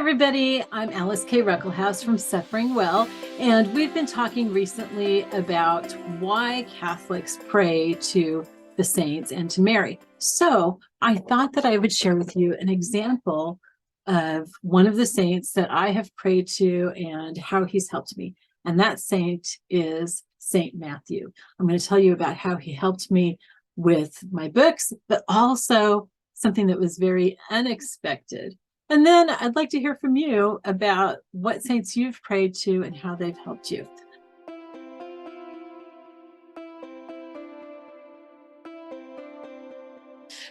everybody, I'm Alice K. Ruckelhaus from SufferingWell, and we've been talking recently about why Catholics pray to the saints and to Mary. So I thought that I would share with you an example of one of the saints that I have prayed to and how he's helped me. And that saint is St. Matthew. I'm going to tell you about how he helped me with my books, but also something that was very unexpected. And then I'd like to hear from you about what saints you've prayed to and how they've helped you.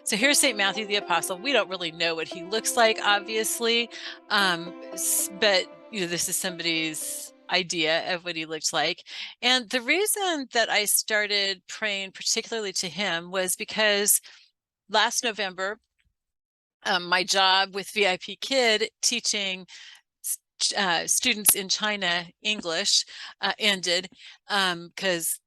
So here's St. Matthew the Apostle. We don't really know what he looks like, obviously, but this is somebody's idea of what he looked like. And the reason that I started praying particularly to him was because last November, my job with VIP Kid teaching students in China English ended because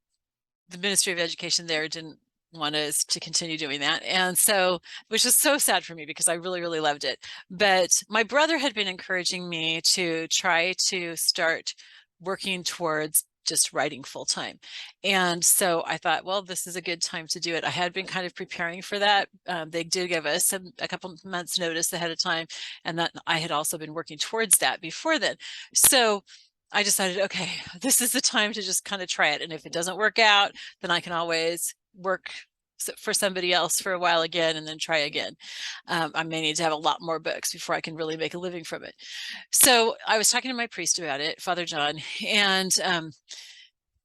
the Ministry of Education there didn't want us to continue doing that. And so, which is so sad for me because I really, really loved it. But my brother had been encouraging me to try to start working towards just writing full time. And so I thought, well, this is a good time to do it. I had been kind of preparing for that. They did give us a couple months notice ahead of time, and that I had also been working towards that before then. So I decided, okay, this is the time to just kind of try it. And if it doesn't work out, then I can always work for somebody else for a while again and then try again. I may need to have a lot more books before I can really make a living from it. So I was talking to my priest about it, Father John, and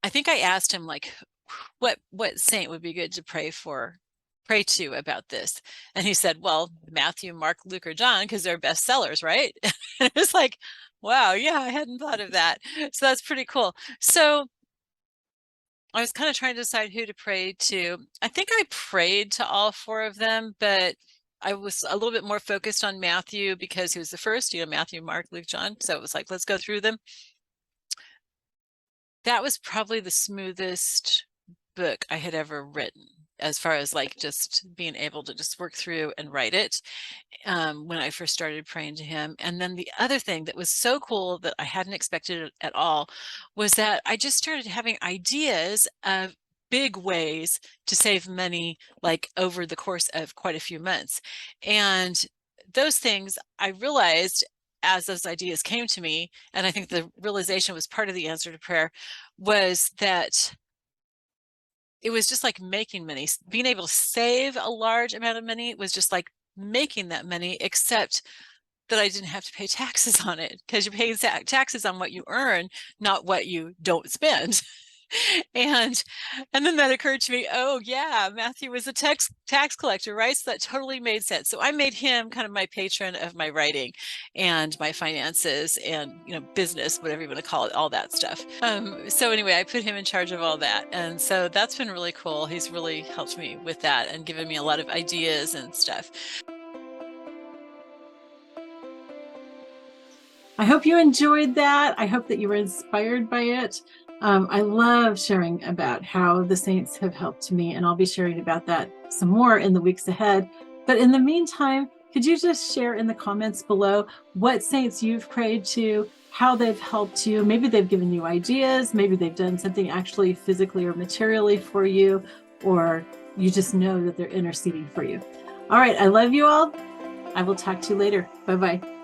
I think I asked him, like, what saint would be good to pray to about this? And he said, well, Matthew, Mark, Luke, or John, because they're bestsellers, right? And it was like, wow, yeah, I hadn't thought of that. So that's pretty cool. So I was kind of trying to decide who to pray to. I think I prayed to all four of them, but I was a little bit more focused on Matthew because he was the first, Matthew, Mark, Luke, John. So it was like, let's go through them. That was probably the smoothest book I had ever written, as far as like just being able to just work through and write it when I first started praying to him. And then the other thing that was so cool that I hadn't expected at all was that I just started having ideas of big ways to save money, like over the course of quite a few months. And those things I realized as those ideas came to me, and I think the realization was part of the answer to prayer, was that it was just like making money. Being able to save a large amount of money was just like making that money, except that I didn't have to pay taxes on it, because you pay taxes on what you earn, not what you don't spend. And then that occurred to me, oh yeah, Matthew was a tax collector, right? So that totally made sense. So I made him kind of my patron of my writing and my finances and business, whatever you want to call it, all that stuff. So anyway, I put him in charge of all that, and so that's been really cool. He's really helped me with that and given me a lot of ideas and stuff. I hope you enjoyed that. I hope that you were inspired by it. I love sharing about how the saints have helped me, and I'll be sharing about that some more in the weeks ahead. But in the meantime, could you just share in the comments below what saints you've prayed to, how they've helped you? Maybe they've given you ideas, maybe they've done something actually physically or materially for you, or you just know that they're interceding for you. All right, I love you all. I will talk to you later. Bye-bye.